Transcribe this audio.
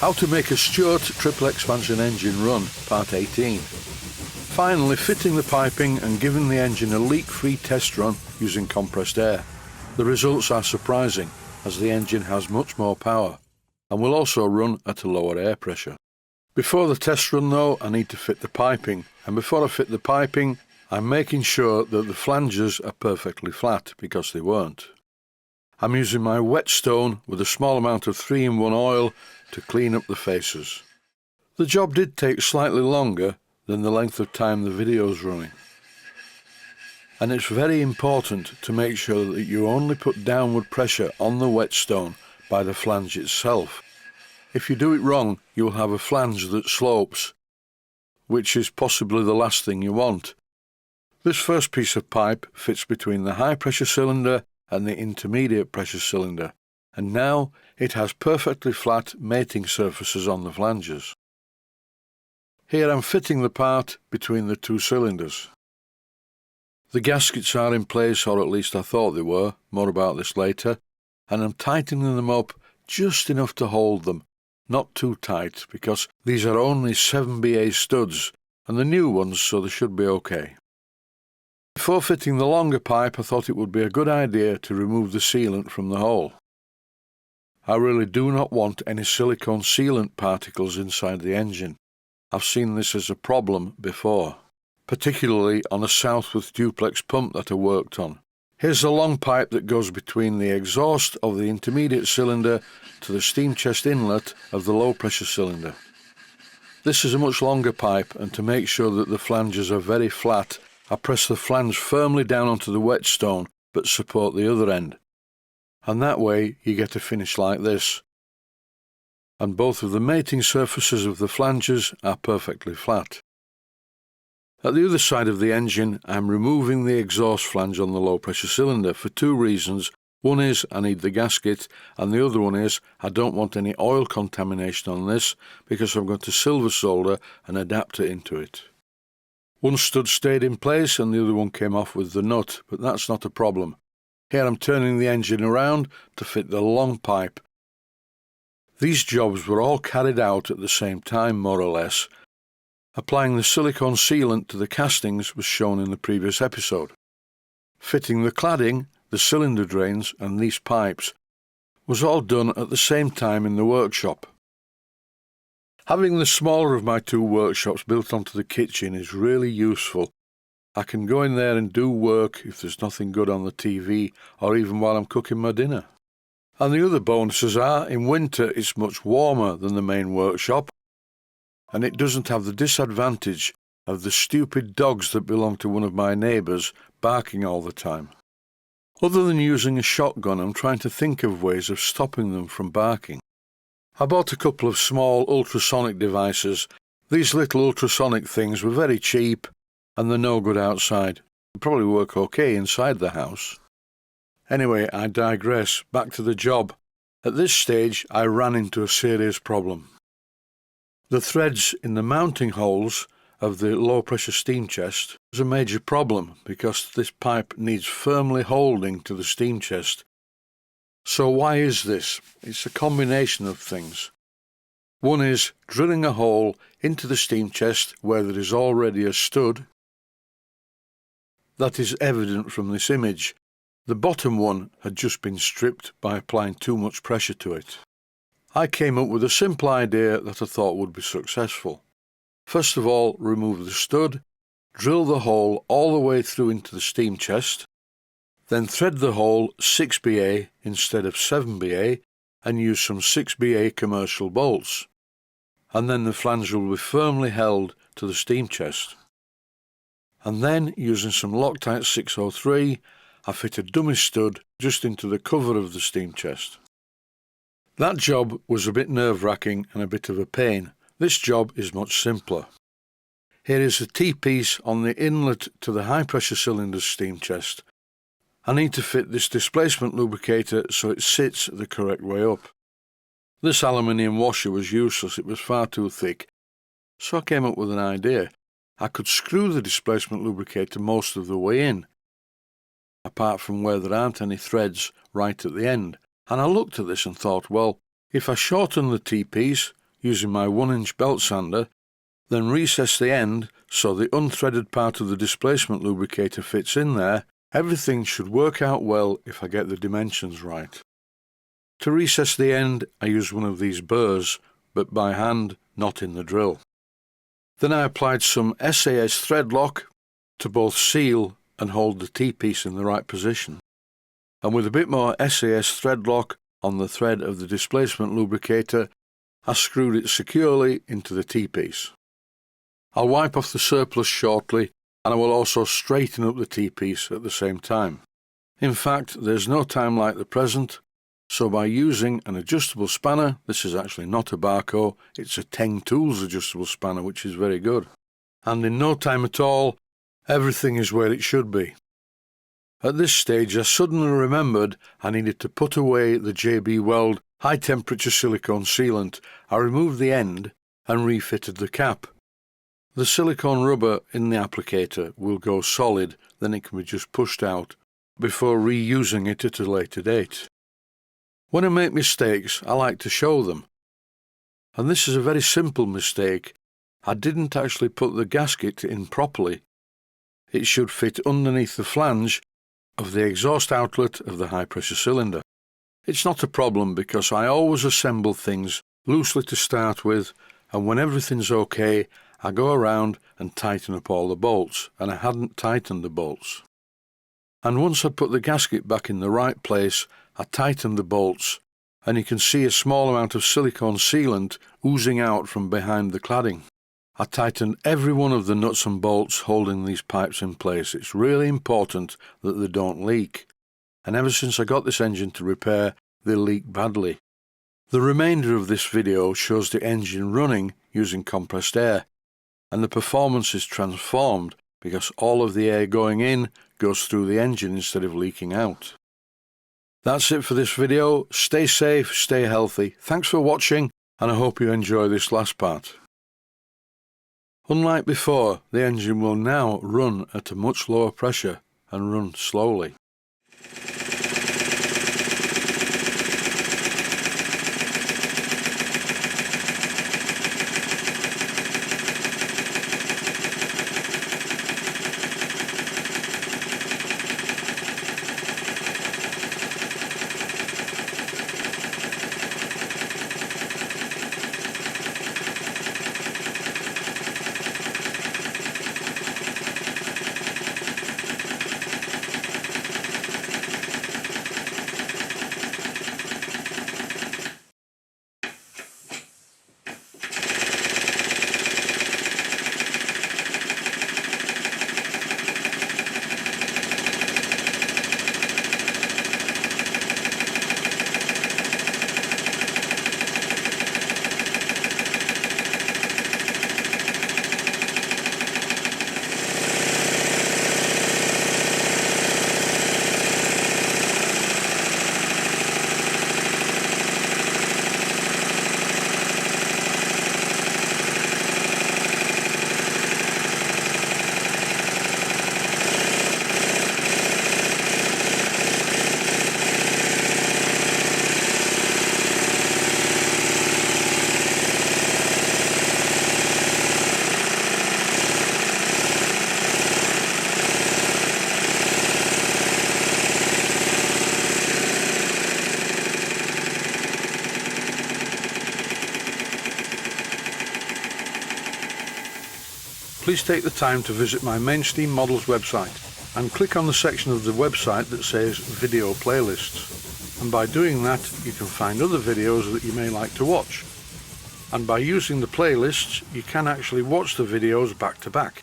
How to make a Stuart triple expansion engine run, part 18. Finally fitting the piping and giving the engine a leak-free test run using compressed air. The results are surprising, as the engine has much more power and will also run at a lower air pressure. Before the test run though, I need to fit the piping, and before I fit the piping, I'm making sure that the flanges are perfectly flat, because they weren't. I'm using my whetstone with a small amount of 3-in-1 oil to clean up the faces. The job did take slightly longer than the length of time the video's running. And it's very important to make sure that you only put downward pressure on the whetstone by the flange itself. If you do it wrong, you'll have a flange that slopes, which is possibly the last thing you want. This first piece of pipe fits between the high pressure cylinder and the intermediate pressure cylinder, and now it has perfectly flat mating surfaces on the flanges. Here I'm fitting the part between the two cylinders. The gaskets are in place, or at least I thought they were, more about this later, and I'm tightening them up just enough to hold them, not too tight, because these are only 7BA studs and the new ones, so they should be okay. Before fitting the longer pipe, I thought it would be a good idea to remove the sealant from the hole. I really do not want any silicone sealant particles inside the engine. I've seen this as a problem before, particularly on a Southworth duplex pump that I worked on. Here's the long pipe that goes between the exhaust of the intermediate cylinder to the steam chest inlet of the low pressure cylinder. This is a much longer pipe, and to make sure that the flanges are very flat, I press the flange firmly down onto the whetstone but support the other end. And that way you get a finish like this. And both of the mating surfaces of the flanges are perfectly flat. At the other side of the engine, I'm removing the exhaust flange on the low pressure cylinder for two reasons. One is I need the gasket, and the other one is I don't want any oil contamination on this, because I'm going to silver solder an adapter into it. One stud stayed in place and the other one came off with the nut, but that's not a problem. Here I'm turning the engine around to fit the long pipe. These jobs were all carried out at the same time, more or less. Applying the silicone sealant to the castings was shown in the previous episode. Fitting the cladding, the cylinder drains and these pipes was all done at the same time in the workshop. Having the smaller of my two workshops built onto the kitchen is really useful. I can go in there and do work if there's nothing good on the TV, or even while I'm cooking my dinner. And the other bonuses are, in winter it's much warmer than the main workshop, and it doesn't have the disadvantage of the stupid dogs that belong to one of my neighbours barking all the time. Other than using a shotgun, I'm trying to think of ways of stopping them from barking. I bought a couple of small ultrasonic devices. These little ultrasonic things were very cheap and they're no good outside. They probably work okay inside the house. Anyway, I digress. Back to the job. At this stage, I ran into a serious problem. The threads in the mounting holes of the low pressure steam chest was a major problem, because this pipe needs firmly holding to the steam chest. So why is this? It's a combination of things. One is drilling a hole into the steam chest where there is already a stud. That is evident from this image. The bottom one had just been stripped by applying too much pressure to it. I came up with a simple idea that I thought would be successful. First of all, remove the stud, drill the hole all the way through into the steam chest, then thread the hole 6BA instead of 7BA and use some 6BA commercial bolts. And then the flange will be firmly held to the steam chest. And then, using some Loctite 603, I fit a dummy stud just into the cover of the steam chest. That job was a bit nerve-wracking and a bit of a pain. This job is much simpler. Here is a T-piece on the inlet to the high-pressure cylinder's steam chest. I need to fit this displacement lubricator so it sits the correct way up. This aluminium washer was useless, it was far too thick, so I came up with an idea. I could screw the displacement lubricator most of the way in, apart from where there aren't any threads right at the end. And I looked at this and thought, well, if I shorten the T-piece, using my 1-inch belt sander, then recess the end so the unthreaded part of the displacement lubricator fits in there, everything should work out well if I get the dimensions right. To recess the end, I use one of these burrs, but by hand, not in the drill. Then I applied some SAS thread lock to both seal and hold the T-piece in the right position. And with a bit more SAS thread lock on the thread of the displacement lubricator, I screwed it securely into the T-piece. I'll wipe off the surplus shortly, and I will also straighten up the T-piece at the same time. In fact, there's no time like the present, so by using an adjustable spanner, this is actually not a Barco, it's a Teng Tools adjustable spanner, which is very good. And in no time at all, everything is where it should be. At this stage, I suddenly remembered I needed to put away the JB Weld high-temperature silicone sealant. I removed the end and refitted the cap. The silicone rubber in the applicator will go solid, then it can be just pushed out before reusing it at a later date. When I make mistakes, I like to show them. And this is a very simple mistake. I didn't actually put the gasket in properly. It should fit underneath the flange of the exhaust outlet of the high-pressure cylinder. It's not a problem because I always assemble things loosely to start with, and when everything's okay, I go around and tighten up all the bolts, and I hadn't tightened the bolts. And once I'd put the gasket back in the right place, I tightened the bolts, and you can see a small amount of silicone sealant oozing out from behind the cladding. I tightened every one of the nuts and bolts holding these pipes in place. It's really important that they don't leak. And ever since I got this engine to repair, they leak badly. The remainder of this video shows the engine running using compressed air, and the performance is transformed because all of the air going in goes through the engine instead of leaking out. That's it for this video. Stay safe, stay healthy. Thanks for watching, and I hope you enjoy this last part. Unlike before, the engine will now run at a much lower pressure and run slowly. Please take the time to visit my Mainsteam Models website and click on the section of the website that says Video Playlists. And by doing that, you can find other videos that you may like to watch. And by using the playlists, you can actually watch the videos back to back.